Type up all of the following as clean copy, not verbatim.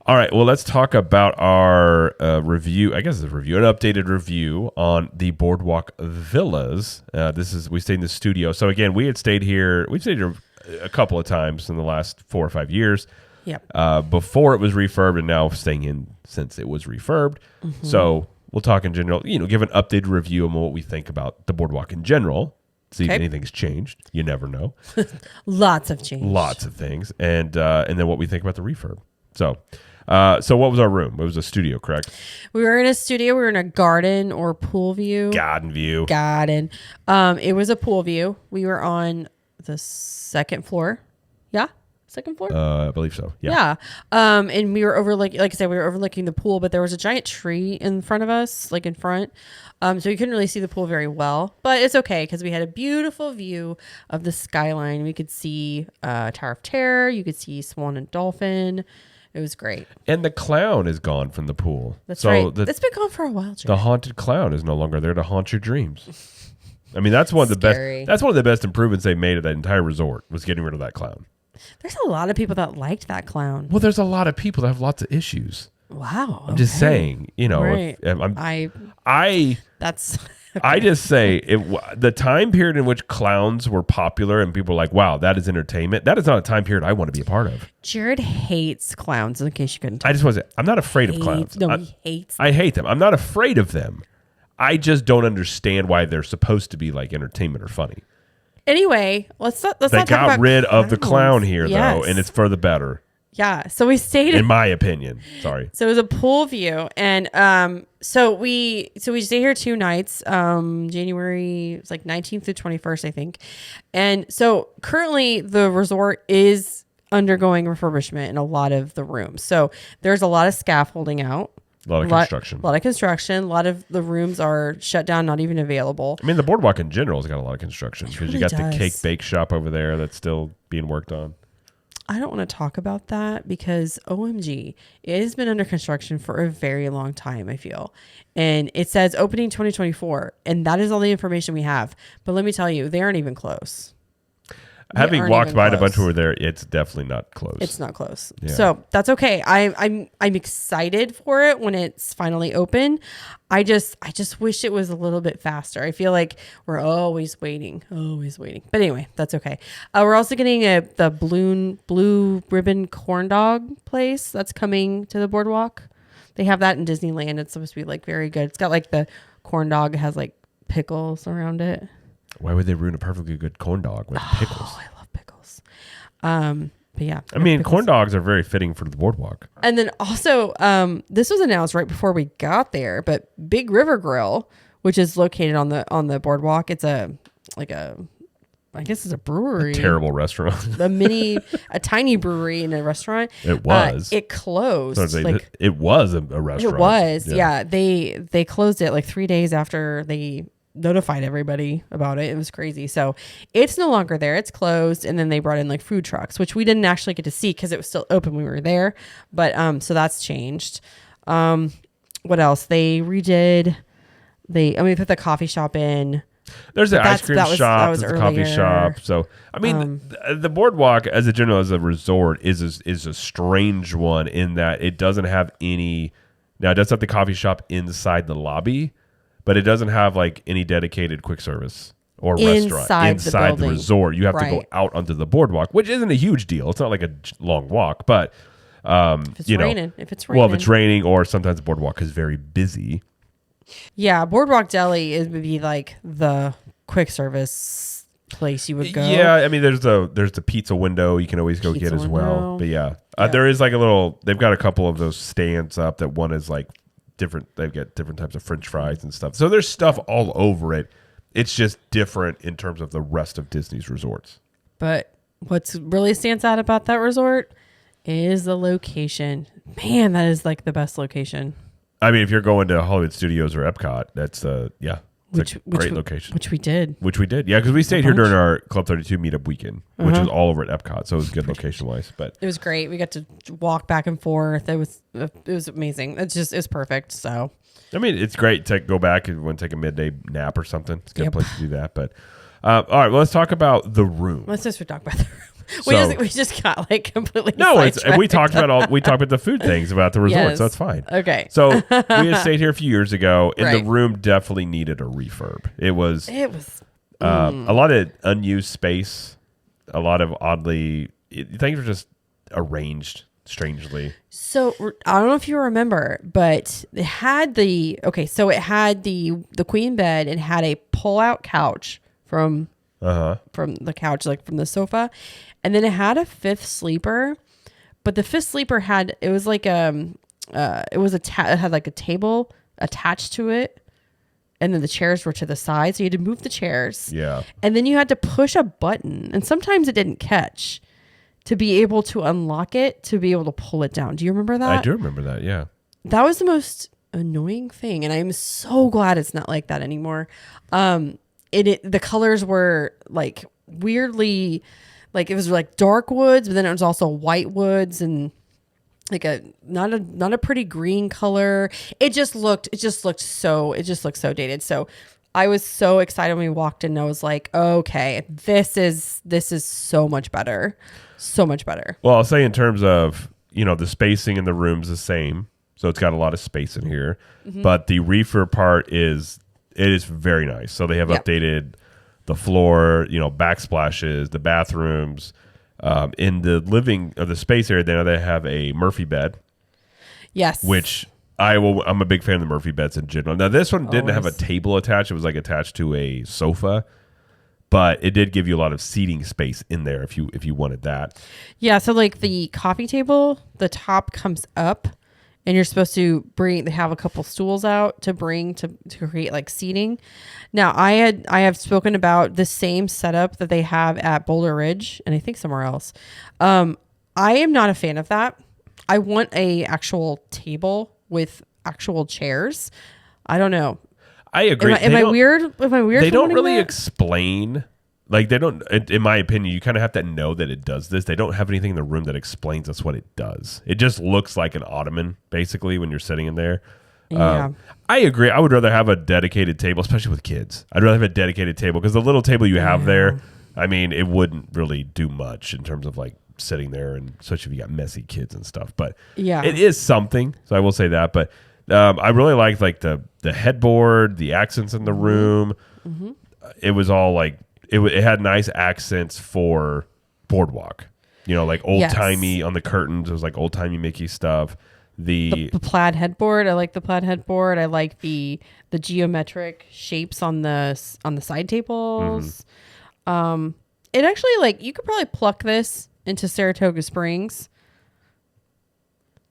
All right, well, let's talk about our review. I guess it's a review, an updated review on the Boardwalk Villas. We stayed in the studio. So again, we've stayed here a couple of times in the last 4 or 5 years. Yep. Before it was refurbed, and now staying in since it was refurbed. Mm-hmm. So we'll talk in general. Give an updated review on what we think about the Boardwalk in general. See if anything's changed. You never know. Lots of change. Lots of things, and then what we think about the refurb. So what was our room? It was a studio, correct? We were in a studio. We were in a garden or pool view. Garden view. Garden. It was a pool view. We were on the second floor. Yeah. Second floor? I believe so. Yeah. Yeah. And we were overlooking, like I said, we were overlooking the pool, but there was a giant tree in front of us, like in front. So we couldn't really see the pool very well, but it's okay because we had a beautiful view of the skyline. We could see Tower of Terror. You could see Swan and Dolphin. It was great. And the clown is gone from the pool. That's right. It's been gone for a while, Jay. The haunted clown is no longer there to haunt your dreams. I mean, that's one of the best. That's one of the best improvements they made at that entire resort was getting rid of that clown. There's a lot of people that liked that clown. Well, there's a lot of people that have lots of issues. Wow. I'm just saying, Right. I just say the time period in which clowns were popular and people were like, wow, that is entertainment. That is not a time period I want to be a part of. Jared hates clowns, in case you couldn't tell. I just want to say, I'm not afraid of clowns. No, he hates them. I hate them. I'm not afraid of them. I just don't understand why they're supposed to be like entertainment or funny. Anyway, let's not talk about They got rid of the clown here, yes. though, and it's for the better. Yeah, so we stayed in my opinion. Sorry. So it was a pool view, and so we stayed here 2 nights, January, it's like 19th to 21st, I think. And so currently the resort is undergoing refurbishment in a lot of the rooms. So there's a lot of scaffolding out. A lot of construction. A lot of the rooms are shut down, not even available. I mean, the Boardwalk in general has got a lot of construction because you got the cake bake shop over there that's still being worked on. I don't want to talk about that because OMG, it has been under construction for a very long time, I feel. And it says opening 2024, and that is all the information we have. But let me tell you, they aren't even close. Having walked by a bunch over there, it's definitely not close. It's not close. Yeah. So that's okay. I'm excited for it when it's finally open. I just wish it was a little bit faster. I feel like we're always waiting. But anyway, that's okay. We're also getting the blue ribbon corn dog place that's coming to the Boardwalk. They have that in Disneyland. It's supposed to be like very good. It's got like the corn dog has like pickles around it. Why would they ruin a perfectly good corn dog with pickles? Oh, I love pickles. But yeah. I mean, corn dogs are very fitting for the Boardwalk. And then also, this was announced right before we got there, but Big River Grill, which is located on the Boardwalk, it's I guess it's a brewery. A terrible restaurant. a tiny brewery and a restaurant. It was. It closed. So it was a restaurant. It was. Yeah. They closed it like 3 days after they notified everybody about it. It was crazy. So it's no longer there. It's closed. And then they brought in like food trucks, which we didn't actually get to see because it was still open when we were there. But so that's changed. What else? They redid. We put the coffee shop in. There's the ice cream shop. There's the coffee shop. So I mean, the Boardwalk as a resort is a strange one in that it doesn't have any. Now it does have the coffee shop inside the lobby. But it doesn't have like any dedicated quick service or restaurant inside the resort. You have to go out onto the Boardwalk, which isn't a huge deal. It's not like a long walk, but if it's raining, well, if it's raining, or sometimes the Boardwalk is very busy. Yeah, Boardwalk Deli would be like the quick service place you would go. Yeah, I mean, there's the pizza window you can always go get as well. But yeah, there is like they've got a couple of those stands up that one is like. They've got different types of French fries and stuff. So there's stuff all over it. It's just different in terms of the rest of Disney's resorts. But what's really stands out about that resort is the location. Man, that is like the best location. I mean, if you're going to Hollywood Studios or Epcot, that's It's a great location. Which we did. Yeah, because we stayed here during our Club 32 meetup weekend, which was all over at Epcot. So it was good location-wise. But it was great. We got to walk back and forth. It was amazing. It's perfect. So I mean, it's great to go back and want to take a midday nap or something. It's a good place to do that. But all right, well, let's talk about the room. Let's just talk about the room. We just got like completely we talked about the food things about the resort, Yes. so that's fine. Okay. So we had stayed here a few years ago, and the room definitely needed a refurb. It was a lot of unused space, a lot of things were just arranged strangely. So I don't know if you remember, but it had the queen bed and had a pull-out couch from the couch, like from the sofa, and then it had a fifth sleeper, but the fifth sleeper had it had like a table attached to it, and then the chairs were to the side, so you had to move the chairs. Yeah, and then you had to push a button, and sometimes it didn't catch to be able to unlock it to be able to pull it down. Do you remember that? I do remember that. Yeah, that was the most annoying thing, and I'm so glad it's not like that anymore. The colors were like weirdly, like it was like dark woods, but then it was also white woods and like not a pretty green color. It just looked so dated. So I was so excited when we walked in. I was like, okay, this is so much better. So much better. Well, I'll say in terms of, the spacing in the room's the same. So it's got a lot of space in here, but the refurb part is very nice. So they have updated the floor, backsplashes, the bathrooms, in the living of the space area. Now they have a Murphy bed. Yes. Which I'm a big fan of the Murphy beds in general. Now this one didn't have a table attached. It was like attached to a sofa, but it did give you a lot of seating space in there if you wanted that. Yeah. So like the coffee table, the top comes up, and you're supposed to they have a couple stools out to create like seating. Now I have spoken about the same setup that they have at Boulder Ridge, and I think somewhere else. I am not a fan of that. I want a actual table with actual chairs. I don't know. I agree. Am I weird? They don't really explain. Like they don't, in my opinion, you kind of have to know that it does this. They don't have anything in the room that explains us what it does. It just looks like an ottoman, basically, when you're sitting in there. Yeah. I agree. I would rather have a dedicated table, especially with kids. I'd rather have a dedicated table because the little table you have there, I mean, it wouldn't really do much in terms of like sitting there, and especially if you got messy kids and stuff. But it is something. So I will say that. But I really liked like the headboard, the accents in the room. Mm-hmm. It was all like, it had nice accents for Boardwalk, like old timey on the curtains. It was like old timey Mickey stuff. The plaid headboard. I like the plaid headboard. I like the geometric shapes on the side tables. Mm-hmm. It actually, like, you could probably pluck this into Saratoga Springs.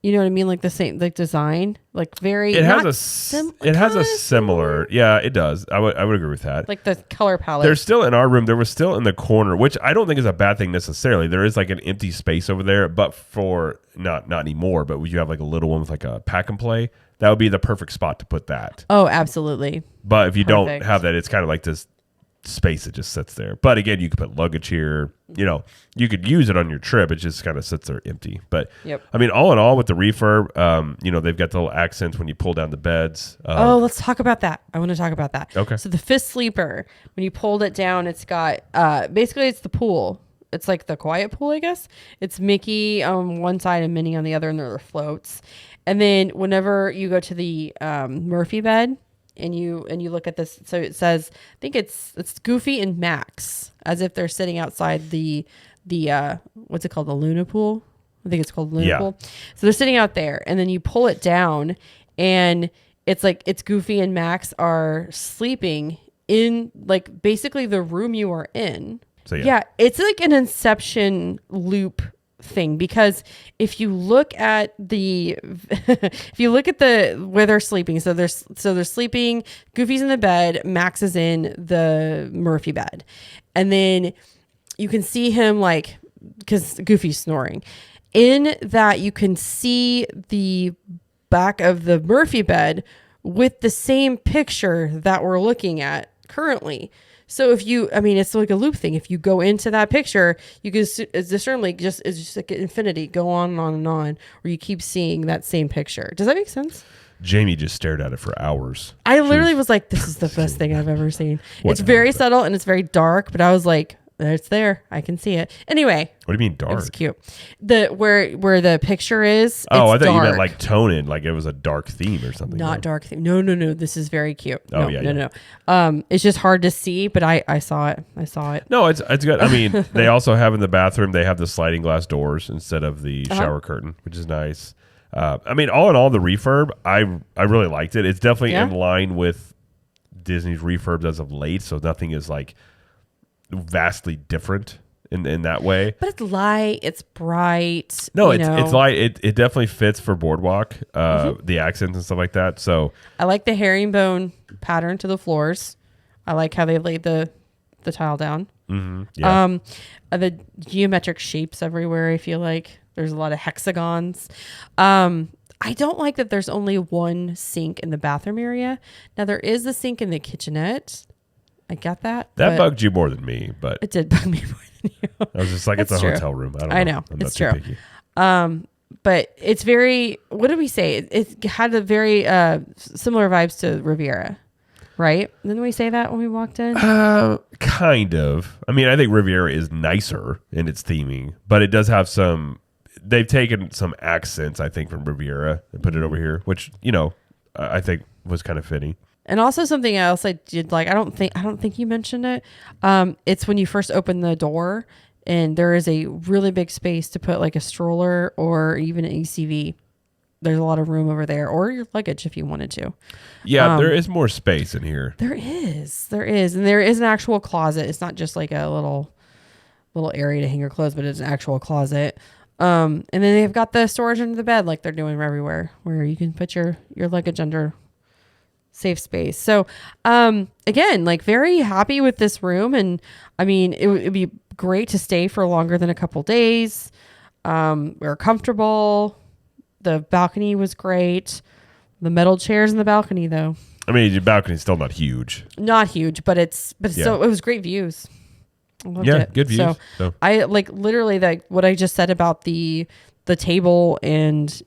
You know what I mean? Like the same, like design, like very. It has a similar. Yeah, it does. I would agree with that. Like the color palette. There's still in our room. There was still in the corner, which I don't think is a bad thing necessarily. There is like an empty space over there, but for not anymore. But you have like a little one with like a pack and play. That would be the perfect spot to put that. Oh, absolutely. But if you don't have that, it's kind of like this space that just sits there. But again, you could put luggage here. You could use it on your trip. It just kind of sits there empty. But I mean, all in all, with the refurb, they've got the little accents when you pull down the beds. Let's talk about that. I want to talk about that. Okay. So the fifth sleeper, when you pulled it down, it's got basically it's the pool. It's like the quiet pool, I guess. It's Mickey on one side and Minnie on the other, and there are floats. And then whenever you go to the Murphy bed, and you look at this, so it says, I think it's Goofy and Max, as if they're sitting outside the what's it called, the Luna pool? I think it's called Luna pool. So they're sitting out there, and then you pull it down, and it's like it's Goofy and Max are sleeping in like basically the room you are in. So it's like an Inception loop thing, because if you look at the where they're sleeping, so they're sleeping, Goofy's in the bed, Max is in the Murphy bed, and then you can see him, like, because Goofy's snoring, in that you can see the back of the Murphy bed with the same picture that we're looking at currently. So it's like a loop thing. If you go into that picture, you can certainly it's just like infinity, go on and on and on, where you keep seeing that same picture. Does that make sense? Jamie just stared at it for hours. I literally was like, this is the best thing I've ever seen. It's very subtle and it's very dark, but I was like, It's there. I can see it. Anyway. What do you mean dark? It's cute. Where the picture is. Oh, I it's thought dark. you meant like toned, like it was a dark theme or something. Not dark theme. No. This is very cute. Oh, No. It's just hard to see, but I saw it. No, it's good. I mean, they also have in the bathroom, they have the sliding glass doors instead of the shower curtain, which is nice. I mean, all in all, the refurb, I really liked it. It's definitely in line with Disney's refurbs as of late, so nothing is like vastly different in that way. But it's light, it's bright. No, it's light. It definitely fits for Boardwalk, the accents and stuff like that. So I like the herringbone pattern to the floors. I like how they laid the tile down. Mm-hmm. Yeah. The geometric shapes everywhere. I feel like there's a lot of hexagons. I don't like that there's only one sink in the bathroom area. Now there is the sink in the kitchenette. I get that. That bugged you more than me, but it did bug me more than you. I was just like, it's a hotel room. I know. I'm it's not true. too picky. But it's very, what did we say? It had a very similar vibes to Riviera, right? Didn't we say that when we walked in? Kind of. I mean, I think Riviera is nicer in its theming, but it does have they've taken some accents, I think, from Riviera and put it over here, which, I think was kind of fitting. And also something else I did like, I don't think you mentioned it. It's when you first open the door and there is a really big space to put like a stroller or even an ACV. There's a lot of room over there, or your luggage if you wanted to. Yeah, there is more space in here. There is. And there is an actual closet. It's not just like a little area to hang your clothes, but it's an actual closet. And then they've got the storage under the bed like they're doing everywhere, where you can put your luggage under safe space. So, again, like very happy with this room. And I mean, it would be great to stay for longer than a couple days. We were comfortable. The balcony was great. The metal chairs in the balcony though. I mean, the balcony's still not huge. Not huge, but still, it was great views. I loved it. Good views. So I like literally like what I just said about the table and,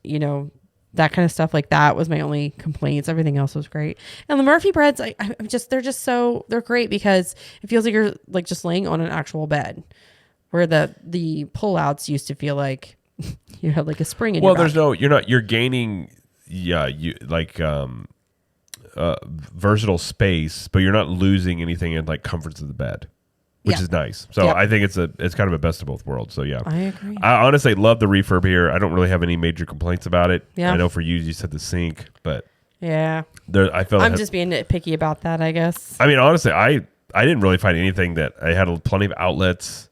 that kind of stuff like that was my only complaints. Everything else was great. And the Murphy breads, they're great because it feels like you're like just laying on an actual bed, where the pullouts used to feel like you had like a spring in your back. You're gaining, versatile space, but you're not losing anything in like comforts of the bed, which is nice. So I think it's kind of a best of both worlds. So yeah, I agree. I honestly love the refurb here. I don't really have any major complaints about it. Yeah. I know for you said the sink, but yeah, I feel I'm just being nitpicky about that, I guess. I mean, honestly, I didn't really find anything that I had plenty of outlets.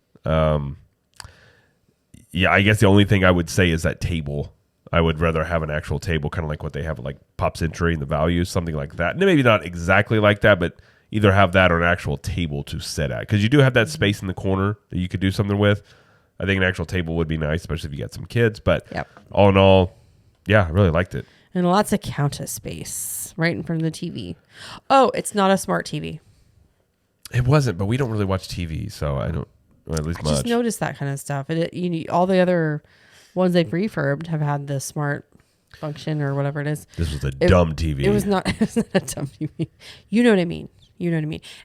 Yeah, I guess the only thing I would say is that table. I would rather have an actual table, kind of like what they have at like Pop Century and the Values, something like that. And maybe not exactly like that, but either have that or an actual table to sit at. Because you do have that space in the corner that you could do something with. I think an actual table would be nice, especially if you got some kids. But all in all, yeah, I really liked it. And lots of counter space right in front of the TV. Oh, it's not a smart TV. It wasn't, but we don't really watch TV, so I don't, or at least I much. just noticed that kind of stuff. All the other ones they've refurbed have had the smart function or whatever it is. This was a dumb TV. It was not a dumb TV. You know what I mean.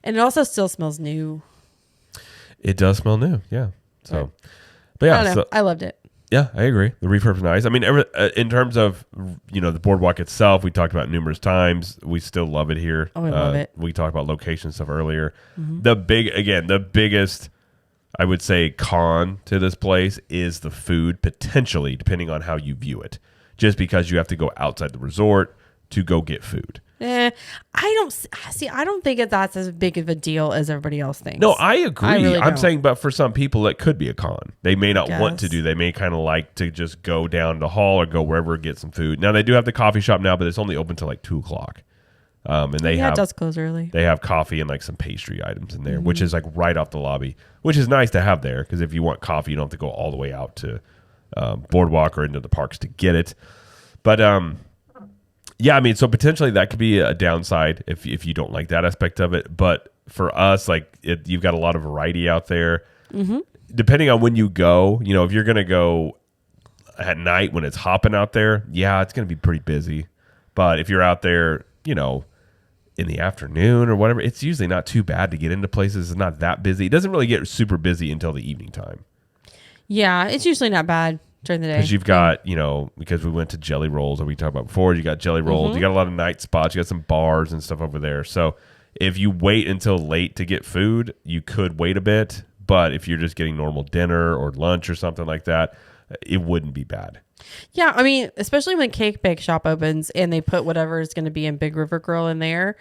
And it also still smells new. It does smell new, yeah. So, but yeah, I don't know. I loved it. Yeah, I agree. The refurb's nice. I mean, in terms of the boardwalk itself, we talked about numerous times. We still love it here. Oh, I love it. We talked about location stuff earlier. Mm-hmm. The biggest, I would say, con to this place is the food, potentially, depending on how you view it. Just because you have to go outside the resort to go get food. I don't think that's as big of a deal as everybody else thinks. No, I agree. Really I'm saying, but for some people, it could be a con. They may not want to do. They may kind of like to just go down the hall or go wherever, get some food. Now, they do have the coffee shop now, but it's only open till like 2:00. And it does close early. They have coffee and like some pastry items in there, which is like right off the lobby, which is nice to have there because if you want coffee, you don't have to go all the way out to Boardwalk or into the parks to get it. But yeah, I mean, so potentially that could be a downside if you don't like that aspect of it. But for us, you've got a lot of variety out there. Mm-hmm. Depending on when you go, if you're going to go at night when it's hopping out there, yeah, it's going to be pretty busy. But if you're out there, in the afternoon or whatever, it's usually not too bad to get into places. It's not that busy. It doesn't really get super busy until the evening time. Yeah, it's usually not bad during the day. Because you've got, because we went to Jelly Rolls that we talked about before, you got Jelly Rolls, you got a lot of night spots, you got some bars and stuff over there. So if you wait until late to get food, you could wait a bit. But if you're just getting normal dinner or lunch or something like that, it wouldn't be bad. Yeah, I mean, especially when Cake Bake Shop opens and they put whatever is going to be in Big River Grill in there.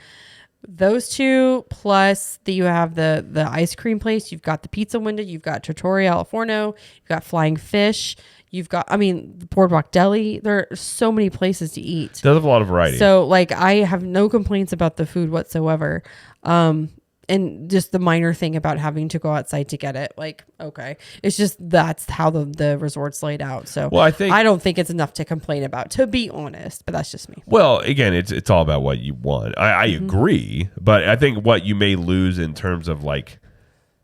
Those two, plus you have the ice cream place, you've got the pizza window, you've got Trattoria al Forno, you've got Flying Fish, you've got, the Boardwalk Deli. There are so many places to eat. It does have a lot of variety. So, like, I have no complaints about the food whatsoever. And just the minor thing about having to go outside to get it, like, okay, it's just that's how the resort's laid out. So, well, I don't think it's enough to complain about, to be honest. But that's just me. Well, again, it's all about what you want. I agree, but I think what you may lose in terms of like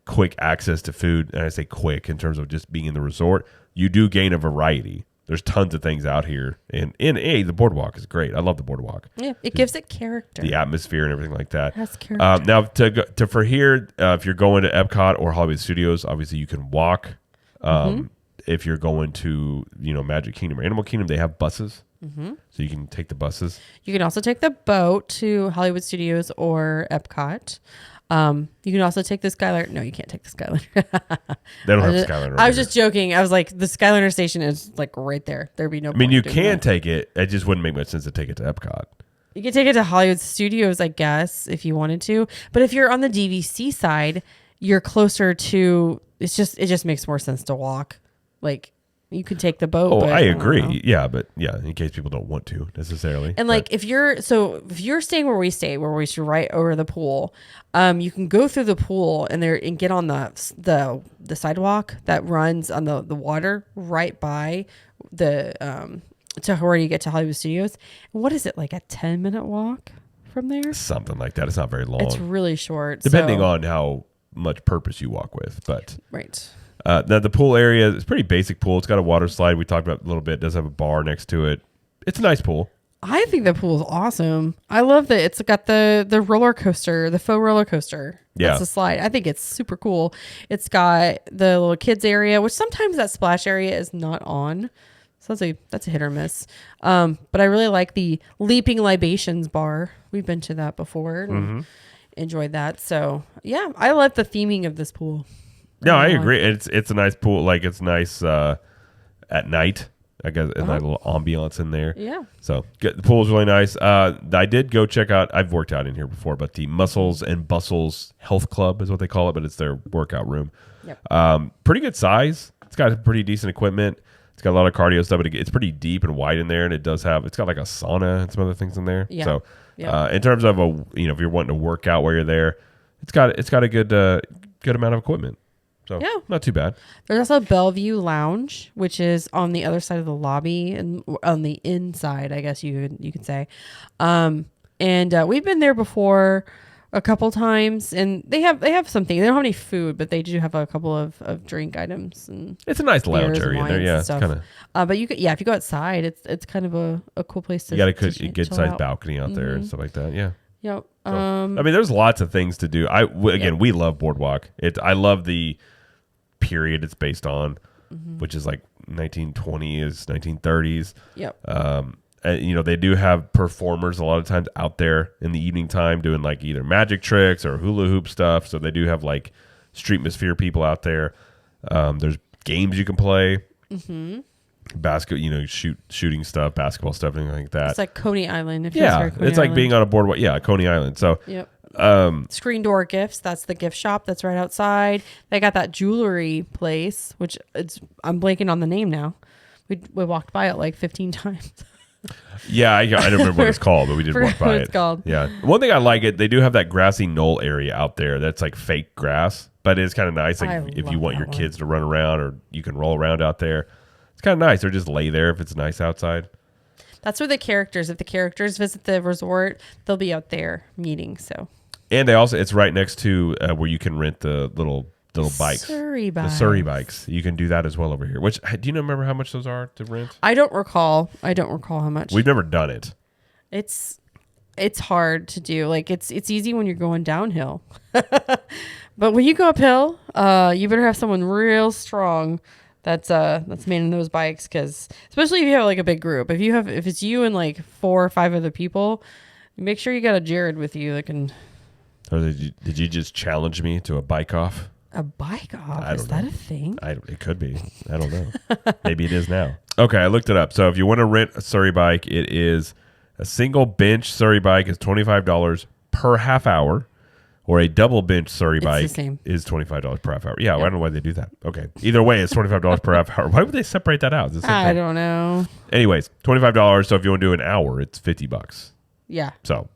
quick access to food, and I say quick in terms of just being in the resort, you do gain a variety. There's tons of things out here, and the Boardwalk is great. I love the Boardwalk. Yeah, it gives it character, the atmosphere, and everything like that. It has character. Now, for here, if you're going to Epcot or Hollywood Studios, obviously you can walk. If you're going to Magic Kingdom or Animal Kingdom, they have buses, so you can take the buses. You can also take the boat to Hollywood Studios or Epcot. You can also take the Skyliner. No, you can't take the Skyliner. They don't have Skyliner. I was just joking. I was like, the Skyliner station is like right there. There'd be no. I mean, you can take it. It just wouldn't make much sense to take it to Epcot. You can take it to Hollywood Studios, I guess, if you wanted to. But if you're on the DVC side, you're closer to. It just makes more sense to walk. Like, you could take the boat. Oh, I agree. Yeah, but in case people don't want to necessarily. And like, if you're staying where we stay, where we should right over the pool, you can go through the pool and get on the sidewalk that runs on the water right by the to where you get to Hollywood Studios. And what is it, like a 10-minute walk from there? Something like that. It's not very long. It's really short, depending on how much purpose you walk with, but right. Now the pool area is pretty basic pool. It's got a water slide we talked about a little bit. It does have a bar next to it. It's a nice pool. I think the pool is awesome. I love that it's got the roller coaster, the faux roller coaster. Yeah. That's the slide. I think it's super cool. It's got the little kids area, which sometimes that splash area is not on. So that's a hit or miss. But I really like the Leaping Libations bar. We've been to that before and enjoyed that. So yeah, I love the theming of this pool. No, I agree. It's a nice pool. Like, it's nice at night. I guess a nice little ambiance in there. Yeah. So the pool is really nice. I did go check out. I've worked out in here before, but the Muscles and Bustles Health Club is what they call it, but it's their workout room. Yep. Pretty good size. It's got pretty decent equipment. It's got a lot of cardio stuff, but it's pretty deep and wide in there, and it's got like a sauna and some other things in there. Yeah. So in terms of if you're wanting to work out while you're there, it's got a good amount of equipment. So not too bad. There's also Bellevue Lounge, which is on the other side of the lobby and on the inside, I guess you could say. And we've been there before a couple times, and they have something. They don't have any food, but they do have a couple of drink items. And it's a nice lounge area in there. Yeah, it's kind of. But if you go outside, it's kind of a cool place to. You got a good sized balcony out there and stuff like that. Yeah. Yep. So, I mean, there's lots of things to do. We love Boardwalk. I love the period it's based on, which is like 1920s, 1930s. Yep. And, they do have performers a lot of times out there in the evening time doing like either magic tricks or hula hoop stuff. So they do have like streetmosphere people out there. There's games you can play. Shooting stuff, basketball stuff, anything like that. It's like Coney Island. It's like being on a boardwalk. Yeah, Coney Island. So yep. Screen door gifts. That's the gift shop that's right outside. They got that jewelry place, which I'm blanking on the name now. We walked by it like 15 times. Yeah, I don't remember what it's called, but we did walk by what it. It's called. Yeah, one thing I like they do have that grassy knoll area out there that's like fake grass, but it's kind of nice. Like if you want your kids to run around, or you can roll around out there. It's kind of nice, or just lay there if it's nice outside. That's where if the characters visit the resort, they'll be out there meeting. So. And it's right next to where you can rent the little bikes. The Surrey bikes. You can do that as well over here. Which, do you remember how much those are to rent? I don't recall how much. We've never done it. it's hard to do. Like it's easy when you're going downhill. But when you go uphill, you better have someone real strong that's manning those bikes, because especially if you have like a big group. If it's you and like 4 or 5 other people, make sure you got a Jared with you that can. Or did you just challenge me to a bike off? A bike off? Is that a thing? It could be. I don't know. Maybe it is now. Okay, I looked it up. So if you want to rent a Surrey bike, it is a single bench Surrey bike is $25 per half hour, or a double bench Surrey bike is $25 per half hour. Yeah, I don't know why they do that. Okay. Either way, it's $25 per half hour. Why would they separate that out? I don't know. Anyways, $25. So if you want to do an hour, it's $50. Yeah. So,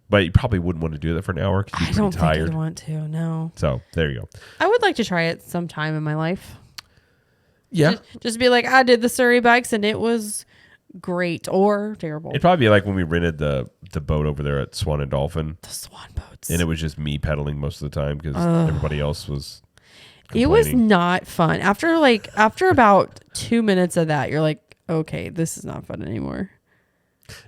but you probably wouldn't want to do that for an hour because you're pretty tired. I don't think I'd want to, no. So there you go. I would like to try it sometime in my life. Yeah. Just be like, I did the Surrey bikes and it was great or terrible. It'd probably be like when we rented the boat over there at Swan and Dolphin. The Swan boats. And it was just me pedaling most of the time because everybody else was complaining. It was not fun. After about 2 minutes of that, you're like, okay, this is not fun anymore.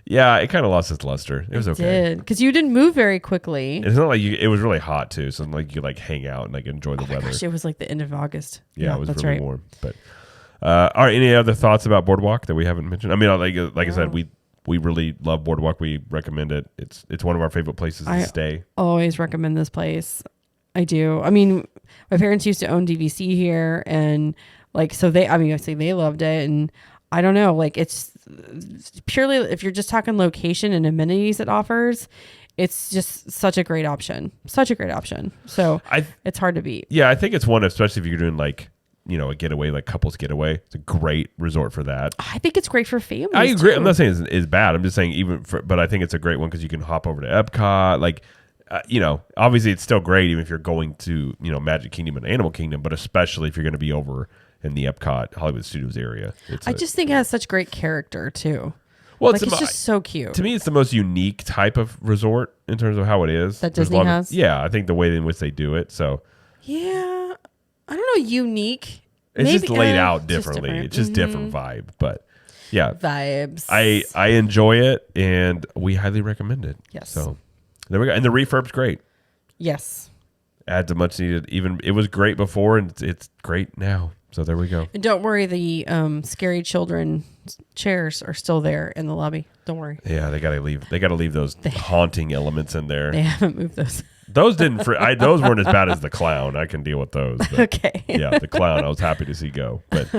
Yeah, it kind of lost its luster. It was okay. Because you didn't move very quickly. It's not like it was really hot too, so like you could like hang out and like enjoy the weather. Gosh, it was like the end of August. Yeah, it was really warm. But all right, any other thoughts about Boardwalk that we haven't mentioned? I mean, like I said, we really love Boardwalk. We recommend it. It's one of our favorite places to stay. Always recommend this place. I do. I mean, my parents used to own DVC here, and like so obviously they loved it, and I don't know, like it's purely if you're just talking location and amenities it offers, it's just such a great option. So it's hard to beat. Yeah, I think it's one, especially if you're doing like, a getaway, like couples getaway. It's a great resort for that. I think it's great for families. I agree. Too. I'm not saying it's bad. I'm just saying but I think it's a great one because you can hop over to Epcot. Like, obviously it's still great even if you're going to, Magic Kingdom and Animal Kingdom, but especially if you're going to be over in the Epcot Hollywood Studios area. I just think it has such great character too. Well, it's just so cute. To me, it's the most unique type of resort in terms of how it is. That Disney has? Yeah, I think the way in which they do it. So yeah, I don't know, unique. It's maybe, just laid out differently. It's just different vibe. But yeah. Vibes. I enjoy it and we highly recommend it. Yes. So there we go. And the refurb's great. Yes. Adds a much needed, it was great before and it's great now. So there we go. And don't worry, the scary children chairs are still there in the lobby. Don't worry. Yeah, they gotta leave those haunting elements in there. They haven't moved those. Those those weren't as bad as the clown. I can deal with those. But okay. Yeah, the clown I was happy to see go. But